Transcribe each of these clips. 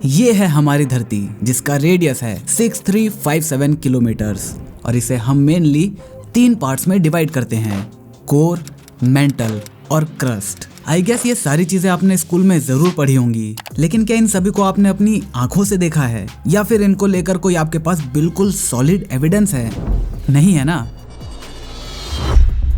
ये है हमारी धरती जिसका रेडियस है 6357 किलोमीटर्स और इसे हम मेनली 3 पार्ट्स में डिवाइड करते हैं, कोर, मेंटल और क्रस्ट। आई गेस ये सारी चीजें आपने स्कूल में जरूर पढ़ी होंगी, लेकिन क्या इन सभी को आपने अपनी आंखों से देखा है या फिर इनको लेकर कोई आपके पास बिल्कुल सॉलिड एविडेंस है? नहीं है ना।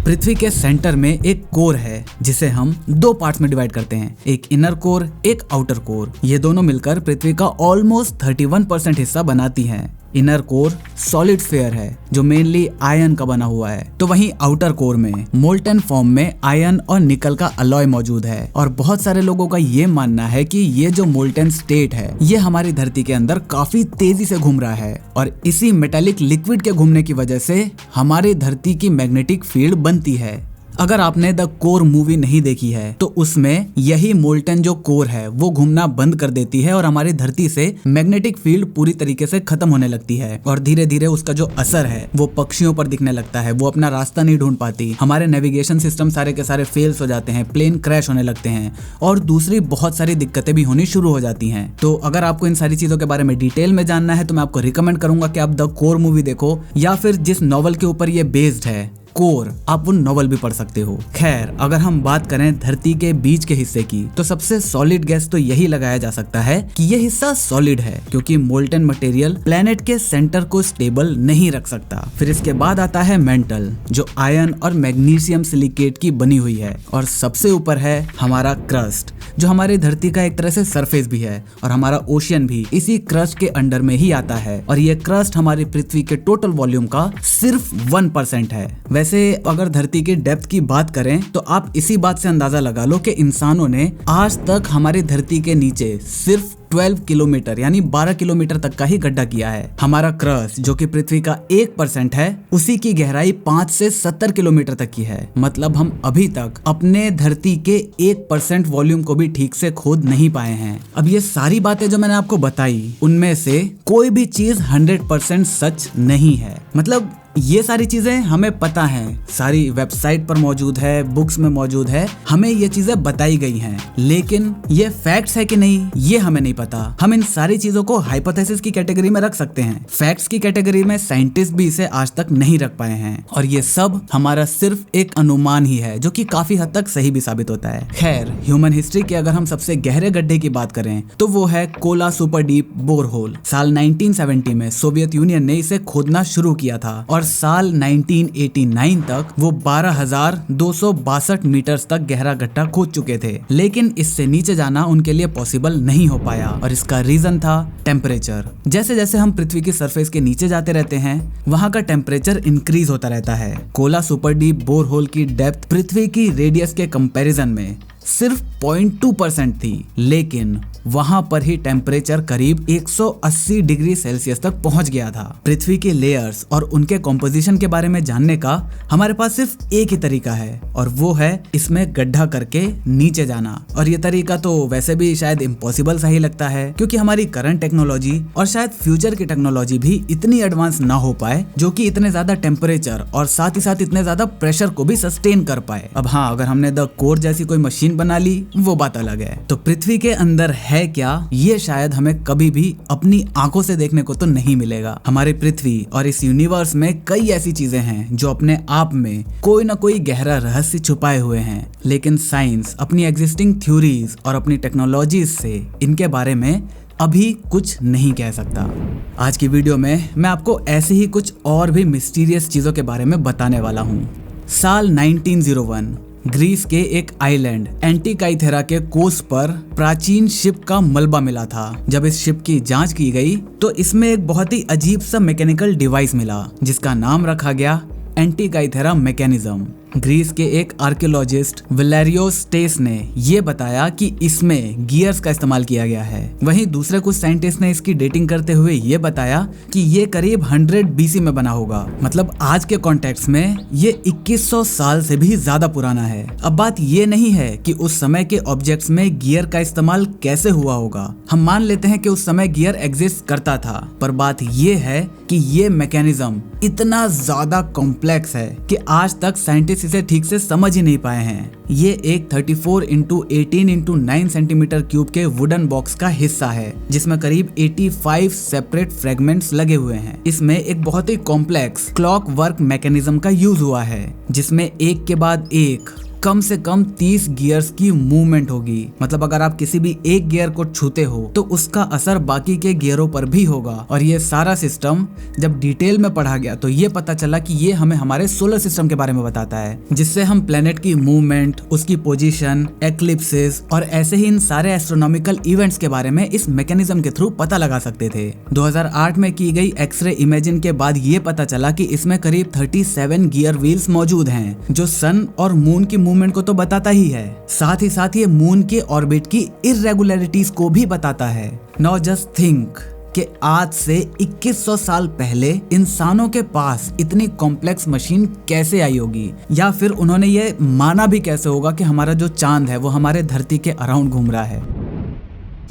पृथ्वी के सेंटर में एक कोर है जिसे हम 2 पार्ट्स में डिवाइड करते हैं, एक इनर कोर, एक आउटर कोर। ये दोनों मिलकर पृथ्वी का ऑलमोस्ट 31% हिस्सा बनाती हैं। इनर कोर सॉलिड स्फीयर है जो मेनली आयरन का बना हुआ है, तो वहीं आउटर कोर में मोल्टन फॉर्म में आयरन और निकल का अलॉय मौजूद है। और बहुत सारे लोगों का ये मानना है कि ये जो मोल्टन स्टेट है ये हमारी धरती के अंदर काफी तेजी से घूम रहा है और इसी मेटालिक लिक्विड के घूमने की वजह से हमारी धरती की मैग्नेटिक फील्ड बनती है। अगर आपने द कोर मूवी नहीं देखी है तो उसमें यही मोल्टन जो कोर है वो घूमना बंद कर देती है और हमारी धरती से मैग्नेटिक फील्ड पूरी तरीके से खत्म होने लगती है और धीरे धीरे उसका जो असर है वो पक्षियों पर दिखने लगता है। वो अपना रास्ता नहीं ढूंढ पाती, हमारे नेविगेशन सिस्टम सारे के सारे फेल्स हो जाते हैं, प्लेन क्रैश होने लगते हैं और दूसरी बहुत सारी दिक्कतें भी होनी शुरू हो जाती हैं। तो अगर आपको इन सारी चीजों के बारे में डिटेल में जानना है तो मैं आपको रिकमेंड करूंगा कि आप द कोर मूवी देखो या फिर जिस नॉवल के ऊपर ये बेस्ड है कोर, आप वो नॉवल भी पढ़ सकते हो। खैर, अगर हम बात करें धरती के बीच के हिस्से की तो सबसे सॉलिड गैस तो यही लगाया जा सकता है कि ये हिस्सा सॉलिड है क्योंकि मोल्टन मटेरियल प्लेनेट के सेंटर को स्टेबल नहीं रख सकता। फिर इसके बाद आता है मेंटल जो आयरन और मैग्नीशियम सिलिकेट की बनी हुई है और सबसे ऊपर है हमारा क्रस्ट जो हमारी धरती का एक तरह से सरफेस भी है और हमारा ओशियन भी इसी क्रस्ट के अंडर में ही आता है और ये क्रस्ट हमारी पृथ्वी के टोटल वॉल्यूम का सिर्फ 1% है। वैसे अगर धरती की डेप्थ की बात करें तो आप इसी बात से अंदाजा लगा लो कि इंसानों ने आज तक हमारी धरती के नीचे सिर्फ 12 किलोमीटर यानी 12 किलोमीटर तक का ही गड्ढा किया है। हमारा क्रस्ट जो कि पृथ्वी का 1% है उसी की गहराई 5 से 70 किलोमीटर तक की है। मतलब हम अभी तक अपने धरती के 1% वॉल्यूम को भी ठीक से खोद नहीं पाए हैं। अब ये सारी बातें जो मैंने आपको बताई उनमें से कोई भी चीज 100% सच नहीं है। मतलब ये सारी चीजें हमें पता हैं, सारी वेबसाइट पर मौजूद है, बुक्स में मौजूद है, हमें ये चीजें बताई गई हैं, लेकिन ये फैक्ट्स है कि नहीं ये हमें नहीं पता। हम इन सारी चीजों को हाइपोथेसिस की कैटेगरी में रख सकते हैं, फैक्ट्स की कैटेगरी में साइंटिस्ट भी इसे आज तक नहीं रख पाए हैं और ये सब हमारा सिर्फ एक अनुमान ही है जो कि काफी हद तक सही भी साबित होता है। खैर, ह्यूमन हिस्ट्री के अगर हम सबसे गहरे गड्ढे की बात करें तो वो है कोला सुपर डीप बोरहोल। साल 1970 में सोवियत यूनियन ने इसे खोदना शुरू किया था और साल 1989 तक वो 12,262 मीटर तक गहरा गड्ढा खोद चुके थे, लेकिन इससे नीचे जाना उनके लिए पॉसिबल नहीं हो पाया और इसका रीजन था टेम्परेचर। जैसे जैसे हम पृथ्वी की सरफेस के नीचे जाते रहते हैं वहां का टेम्परेचर इंक्रीज होता रहता है। कोला सुपर डीप बोरहोल की डेप्थ पृथ्वी की रेडियस के कंपैरिजन में सिर्फ 0.2% थी, लेकिन वहां पर ही टेम्परेचर करीब 180 डिग्री सेल्सियस तक पहुंच गया था। पृथ्वी के लेयर्स और उनके कॉम्पोजिशन के बारे में जानने का हमारे पास सिर्फ एक ही तरीका है और वो है इसमें गड्ढा करके नीचे जाना। और ये तरीका तो वैसे भी शायद इम्पॉसिबल सा ही लगता है क्योंकि हमारी करंट टेक्नोलॉजी और शायद फ्यूचर की टेक्नोलॉजी भी इतनी एडवांस ना हो पाए जो कि इतने ज्यादा टेम्परेचर और साथ ही साथ इतने ज्यादा प्रेशर को भी सस्टेन कर पाए। अब हाँ, अगर हमने द कोर जैसी कोई मशीन बना ली वो बात अलग है। तो पृथ्वी के अंदर है क्या ये शायद हमें कभी भी अपनी आंखों से देखने को तो नहीं मिलेगा। हमारी पृथ्वी और इस यूनिवर्स में कई ऐसी चीजें हैं जो अपने आप में कोई ना कोई गहरा रहस्य छुपाए हुए हैं, लेकिन साइंस अपनी एग्जिस्टिंग थ्योरीज और अपनी टेक्नोलॉजीज से इनके बारे में अभी कुछ नहीं कह सकता। आज की वीडियो में मैं आपको ऐसे ही कुछ और भी मिस्टीरियस चीजों के बारे में बताने वाला हूँ। साल 1901 ग्रीस के एक आइलैंड एंटीकाइथेरा के कोस्ट पर प्राचीन शिप का मलबा मिला था। जब इस शिप की जांच की गई तो इसमें एक बहुत ही अजीब सा मैकेनिकल डिवाइस मिला जिसका नाम रखा गया एंटीकाइथेरा मैकेनिज्म। ग्रीस के एक आर्कियोलॉजिस्ट वैलेरियोस स्टेस ने ये बताया कि इसमें गियर्स का इस्तेमाल किया गया है। वहीं दूसरे कुछ साइंटिस्ट ने इसकी डेटिंग करते हुए ये बताया कि ये करीब 100 BC में बना होगा। मतलब आज के कॉन्टेक्स्ट में ये 2100 साल से भी ज्यादा पुराना है। अब बात ये नहीं है कि उस समय के ऑब्जेक्ट्स में गियर का इस्तेमाल कैसे हुआ होगा। हम मान लेते हैं कि उस समय गियर एग्जिस्ट करता था, पर बात ये है कि ये मैकेनिज्म इतना ज्यादा कॉम्प्लेक्स है कि आज तक साइंटिस्ट साइंटिस्ट इसे ठीक से समझ ही नहीं पाए हैं। ये एक 34 इंटू 18 इंटू 9 सेंटीमीटर क्यूब के वुडन बॉक्स का हिस्सा है जिसमें करीब 85 सेपरेट फ्रेगमेंट्स लगे हुए हैं। इसमें एक बहुत ही कॉम्प्लेक्स क्लॉक वर्क मैकेनिज्म का यूज हुआ है जिसमें एक के बाद एक कम से कम 30 गियर्स की मूवमेंट होगी। मतलब अगर आप किसी भी एक गियर को छूते हो तो उसका असर बाकी के गियरों पर भी होगा। और ये सारा सिस्टम जब डिटेल में पढ़ा गया तो ये पता चला कि ये हमें हमारे सोलर सिस्टम के बारे में बताता है, जिससे हम प्लेनेट की मूवमेंट, उसकी पोजीशन, एक्लिप्सेस और ऐसे ही इन सारे एस्ट्रोनॉमिकल इवेंट्स के बारे में इस मैकेनिज्म के थ्रू पता लगा सकते थे। 2008 में की गई एक्सरे इमेजिंग के बाद ये पता चला कि इसमें करीब 37 गियर व्हील्स मौजूद हैं जो सन और मून की मूवमेंट को तो बताता ही है, साथ ही साथ ये मून के ऑर्बिट की इर्रेगुलरिटीज को भी बताता है। नाउ जस्ट थिंक कि आज से 2100 साल पहले इंसानों के पास इतनी कॉम्प्लेक्स मशीन कैसे आई होगी, या फिर उन्होंने ये माना भी कैसे होगा कि हमारा जो चांद है वो हमारे धरती के अराउंड घूम रहा है।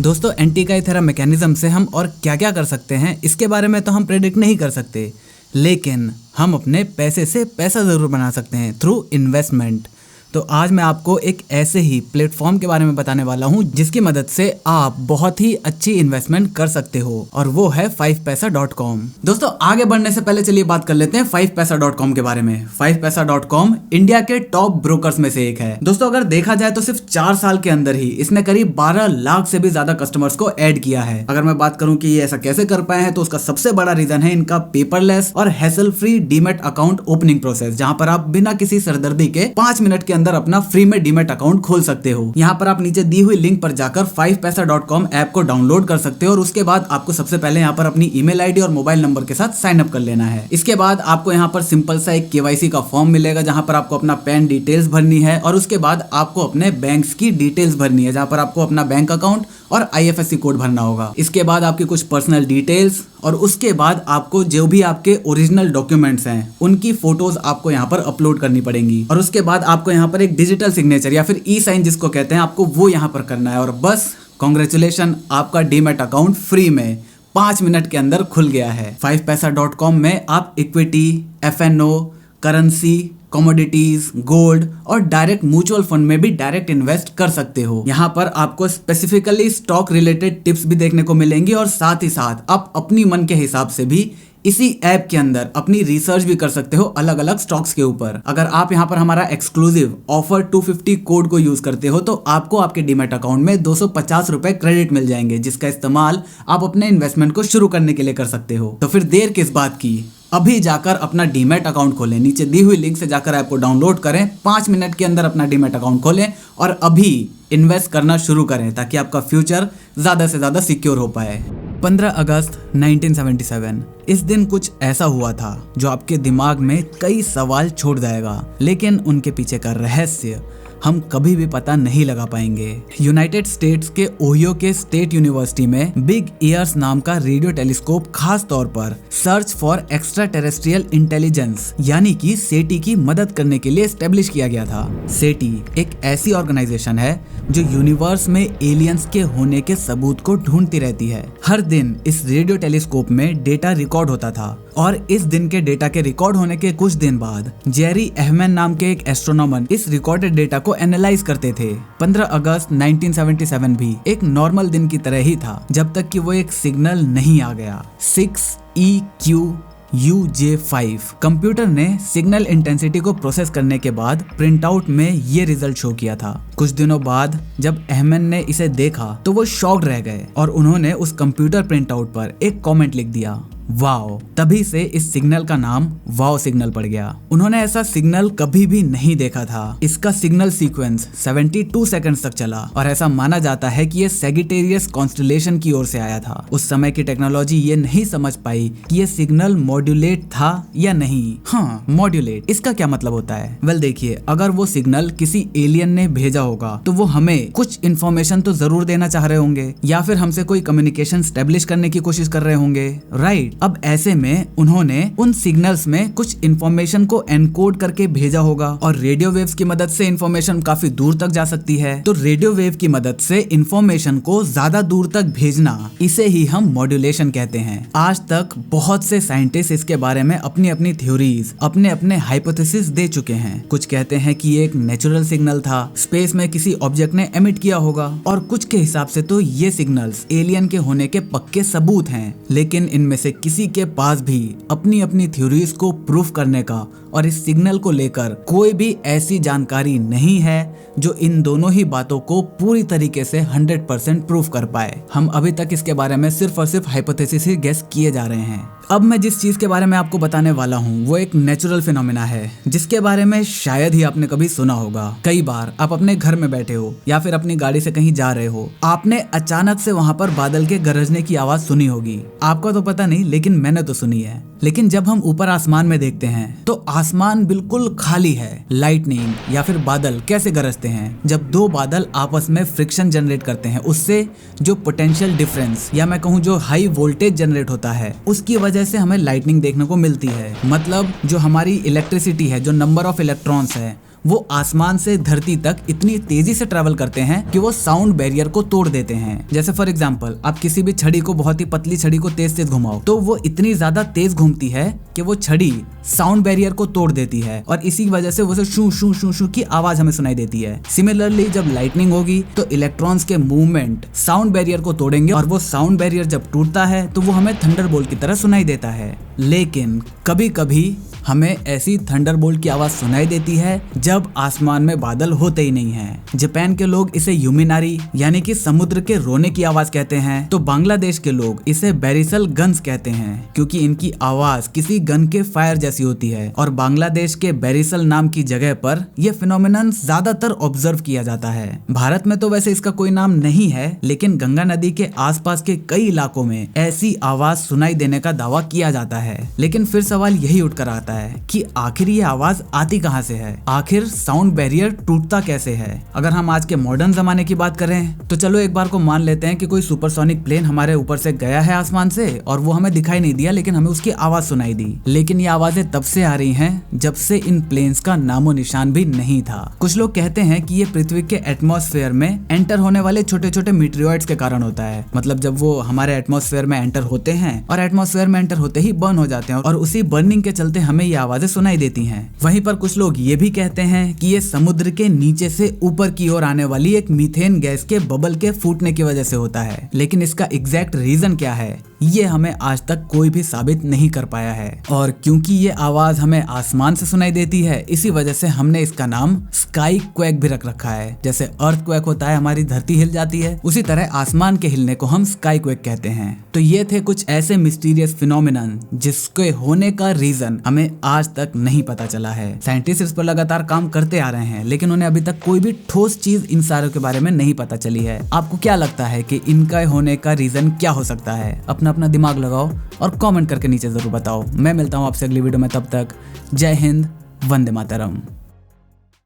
दोस्तों, एंटी-गाइथेरा मैकेनिज्म से हम और क्या क्या कर सकते हैं इसके बारे में तो हम प्रेडिक्ट नहीं कर सकते, लेकिन हम अपने पैसे से पैसा जरूर बना सकते हैं थ्रू इन्वेस्टमेंट। तो आज मैं आपको एक ऐसे ही प्लेटफॉर्म के बारे में बताने वाला हूं जिसकी मदद से आप बहुत ही अच्छी इन्वेस्टमेंट कर सकते हो, और वो है 5paisa.com। दोस्तों, आगे बढ़ने से पहले चलिए बात कर लेते हैं 5paisa.com के बारे में। 5paisa.com इंडिया के टॉप ब्रोकर्स में से एक है। दोस्तों, अगर देखा जाए तो सिर्फ 4 साल के अंदर ही इसने करीब 12 लाख से भी ज्यादा कस्टमर्स को ऐड किया है। अगर मैं बात करूं कि ये ऐसा कैसे कर पाए हैं तो उसका सबसे बड़ा रीजन है इनका पेपरलेस और hassle free demat account opening process, जहां पर आप बिना किसी सरदर्दी के 5 मिनट के अंदर अपना फ्री में डीमैट अकाउंट खोल सकते हो। यहाँ पर आप नीचे दी हुई लिंक पर जाकर 5paisa.com ऐप को डाउनलोड कर सकते हो और उसके बाद आपको सबसे पहले यहाँ पर अपनी ईमेल आईडी और मोबाइल नंबर के साथ साइन अप कर लेना है। इसके बाद आपको यहाँ पर सिंपल सा एक केवाईसी का फॉर्म मिलेगा जहाँ पर आपको अपना पैन डिटेल्स भरनी है, और उसके बाद आपको अपने बैंक्स की डिटेल्स भरनी है जहाँ पर आपको अपना बैंक अकाउंट और IFSC कोड भरना होगा। इसके बाद आपकी कुछ पर्सनल डिटेल्स, और उसके बाद आपको जो भी आपके ओरिजिनल डॉक्यूमेंट्स हैं उनकी फोटोज आपको यहाँ पर अपलोड करनी पड़ेंगी, और उसके बाद आपको यहाँ पर एक डिजिटल सिग्नेचर या फिर ई-साइन जिसको कहते हैं, आपको वो यहाँ पर करना है। और बस कांग्रेचुलेशन, आपका डीमैट अकाउंट फ्री में 5 मिनट के अंदर खुल गया है। 5paisa.com में आप equity, FNO, currency, commodities, gold और डायरेक्ट म्यूचुअल फंड में भी डायरेक्ट इन्वेस्ट कर सकते हो। यहाँ पर आपको स्पेसिफिकली स्टॉक रिलेटेड टिप्स भी देखने को मिलेंगी, और साथ ही साथ आप अपनी मन के हिसाब से भी इसी ऐप के अंदर अपनी रिसर्च भी कर सकते हो अलग अलग स्टॉक्स के ऊपर। अगर आप यहाँ पर हमारा एक्सक्लूसिव ऑफर 250 कोड को यूज करते हो तो आपको आपके डीमैट अकाउंट में 250 रुपए क्रेडिट मिल जाएंगे, जिसका इस्तेमाल आप अपने इन्वेस्टमेंट को शुरू करने के लिए कर सकते हो। तो फिर देर किस बात की, अभी जाकर अपना डीमैट अकाउंट खोलें। नीचे दी हुई लिंक से जाकर ऐप को डाउनलोड करें, 5 मिनट के अंदर अपना डीमैट अकाउंट खोलें और अभी इन्वेस्ट करना शुरू करें ताकि आपका फ्यूचर ज्यादा से ज्यादा सिक्योर हो पाए। 15 अगस्त 1977 इस दिन कुछ ऐसा हुआ था जो आपके दिमाग में कई सवाल छोड़ जाएगा, लेकिन उनके पीछे का रहस्य हम कभी भी पता नहीं लगा पाएंगे। यूनाइटेड स्टेट्स के ओहियो के स्टेट यूनिवर्सिटी में बिग ईयर्स नाम का रेडियो टेलीस्कोप खास तौर पर search for extra terrestrial intelligence यानी कि सेटी की मदद करने के लिए एस्टेब्लिश किया गया था। सेटी एक ऐसी ऑर्गेनाइजेशन है जो यूनिवर्स में एलियंस के होने के सबूत को ढूंढती रहती है। हर दिन इस रेडियो टेलीस्कोप में डेटा रिकॉर्ड होता था, और इस दिन के डेटा के रिकॉर्ड होने के कुछ दिन बाद जेरी एहमन नाम के एक एस्ट्रोनॉमर इस रिकॉर्डेड डेटा को एनालाइज करते थे। 15 अगस्त 1977 भी एक नॉर्मल दिन की तरह ही था जब तक कि वो एक सिग्नल नहीं आ गया। 6EQUJ5 कंप्यूटर ने सिग्नल इंटेंसिटी को प्रोसेस करने के बाद प्रिंटआउट में ये रिजल्ट शो किया था। कुछ दिनों बाद जब अहमद ने इसे देखा तो वो शॉक्ड रह गए और उन्होंने उस कंप्यूटर प्रिंटआउट पर एक कमेंट लिख दिया, वाओ। तभी से इस सिग्नल का नाम वाओ सिग्नल पड़ गया। उन्होंने ऐसा सिग्नल कभी भी नहीं देखा था। इसका सिग्नल सीक्वेंस 72 सेकंड्स तक चला और ऐसा माना जाता है कि ये सैजिटेरियस कॉन्स्टेलेशन की ओर से आया था। उस समय की टेक्नोलॉजी ये नहीं समझ पाई कि ये सिग्नल मॉड्यूलेट था या नहीं। हाँ, मॉड्यूलेट, इसका क्या मतलब होता है? वेल देखिए, अगर वो सिग्नल किसी एलियन ने भेजा होगा तो वो हमें कुछ इन्फॉर्मेशन तो जरूर देना चाह रहे होंगे, या फिर हमसे कोई कम्युनिकेशन स्टैब्लिश करने की कोशिश कर रहे होंगे, राइट? राइट। अब ऐसे में उन्होंने उन सिग्नल्स में कुछ इंफॉर्मेशन को एनकोड करके भेजा होगा और रेडियो वेव्स की मदद से इंफॉर्मेशन काफी दूर तक जा सकती है। तो रेडियो वेव की मदद से इंफॉर्मेशन को ज्यादा दूर तक भेजना, इसे ही हम मॉड्यूलेशन कहते हैं। आज तक बहुत से साइंटिस्ट इसके बारे में अपनी अपनी थ्योरीज, अपने अपने हाइपोथेसिस दे चुके हैं। कुछ कहते हैं कि ये एक नेचुरल सिग्नल था, स्पेस में किसी ऑब्जेक्ट ने एमिट किया होगा, और कुछ के हिसाब से तो ये सिग्नल्स एलियन के होने के पक्के सबूत हैं। लेकिन इनमें से किसी के पास भी अपनी अपनी थ्योरीज को प्रूफ करने का और इस सिग्नल को लेकर कोई भी ऐसी जानकारी नहीं है जो इन दोनों ही बातों को पूरी तरीके से 100% प्रूफ कर पाए। हम अभी तक इसके बारे में सिर्फ और सिर्फ हाइपोथेसिस ही गेस किए जा रहे हैं। अब मैं जिस चीज के बारे में आपको बताने वाला हूँ वो एक नेचुरल फिनोमिना है, जिसके बारे में शायद ही आपने कभी सुना होगा। कई बार आप अपने घर में बैठे हो या फिर अपनी गाड़ी से कहीं जा रहे हो, आपने अचानक से वहां पर बादल के गरजने की आवाज सुनी होगी। आपका तो पता नहीं, लेकिन मैंने तो सुनी है। लेकिन जब हम ऊपर आसमान में देखते हैं तो आसमान बिल्कुल खाली है। लाइटनिंग या फिर बादल कैसे गरजते हैं? जब दो बादल आपस में फ्रिक्शन जनरेट करते हैं, उससे जो पोटेंशियल डिफरेंस या मैं कहूँ जो हाई वोल्टेज जनरेट होता है, उसकी वजह से हमें लाइटनिंग देखने को मिलती है। मतलब जो हमारी इलेक्ट्रिसिटी है, जो नंबर ऑफ इलेक्ट्रॉन्स है, वो आसमान से धरती तक इतनी तेजी से ट्रेवल करते हैं कि वो साउंड बैरियर को तोड़ देते हैं। जैसे फॉर एग्जांपल, आप किसी भी छड़ी को, बहुत ही पतली छड़ी को तेज तेज घुमाओ तो वो इतनी ज्यादा तेज घूमती है कि वो छड़ी साउंड बैरियर को तोड़ देती है, और इसी वजह से वो शू शू शू शू की आवाज हमें सुनाई देती है। सिमिलरली जब लाइटनिंग होगी तो इलेक्ट्रॉन्स के मूवमेंट साउंड बैरियर को तोड़ेंगे, और वो साउंड बैरियर जब टूटता है तो वो हमें थंडरबोल्ट की तरह सुनाई देता है। लेकिन कभी कभी हमें ऐसी थंडरबोल्ट की आवाज सुनाई देती है जब आसमान में बादल होते ही नहीं है। जापान के लोग इसे यूमिनारी यानी कि समुद्र के रोने की आवाज कहते हैं, तो बांग्लादेश के लोग इसे बैरिसल गन्स कहते हैं, क्योंकि इनकी आवाज किसी गन के फायर जैसी होती है। और बांग्लादेश के बैरिसल नाम की जगह पर यह फिनोमिनन ज्यादातर ऑब्जर्व किया जाता है। भारत में तो वैसे इसका कोई नाम नहीं है, लेकिन गंगा नदी के आसपास के कई इलाकों में ऐसी आवाज सुनाई देने का दावा किया जाता है। लेकिन फिर सवाल यही उठकर आता है कि आखिर ये आवाज आती कहां से है? आखिर साउंड बैरियर टूटता कैसे है? अगर हम आज के मॉडर्न जमाने की बात करें तो चलो एक बार को मान लेते हैं कि कोई सुपरसोनिक प्लेन हमारे ऊपर से गया है आसमान से, और वो हमें दिखाई नहीं दिया, लेकिन हमें उसकी आवाज सुनाई दी। लेकिन ये आवाजें तब से आ रही हैं जब से इन प्लेन्स का नामो निशान भी नहीं था। कुछ लोग कहते हैं कि ये पृथ्वी के एटमॉस्फेयर में एंटर होने वाले छोटे छोटे मीटेरियोइड्स के कारण होता है। मतलब जब वो हमारे एटमॉस्फेयर में एंटर होते हैं और एटमॉस्फेयर में एंटर होते ही बर्न हो जाते हैं, और उसी बर्निंग के चलते हमें ये आवाजें सुनाई देती हैं। वहीं पर कुछ लोग ये भी कहते हैं कि ये समुद्र के नीचे से ऊपर की ओर आने वाली एक मीथेन गैस के बबल के फूटने की वजह से होता है। लेकिन इसका एग्जैक्ट रीजन क्या है, ये हमें आज तक कोई भी साबित नहीं कर पाया है। और क्योंकि ये आवाज हमें आसमान से सुनाई देती है, इसी वजह से हमने इसका नाम स्काई क्वैक भी रख रखा है। जैसे अर्थ क्वैक होता है, हमारी धरती हिल जाती है, उसी तरह आसमान के हिलने को हम स्काई क्वैक कहते हैं। तो ये थे कुछ ऐसे मिस्टीरियस फिनोमिनन जिसके होने का रीजन हमें आज तक नहीं पता चला है। साइंटिस्ट इस पर लगातार काम करते आ रहे हैं, लेकिन उन्हें अभी तक कोई भी ठोस चीज इन सारों के बारे में नहीं पता चली है। आपको क्या लगता है कि इनका होने का रीजन क्या हो सकता है? अपना दिमाग लगाओ और कमेंट करके नीचे जरूर बताओ। मैं मिलता हूँ आपसे अगली वीडियो में, तब तक जय हिंद, वंदे मातरम।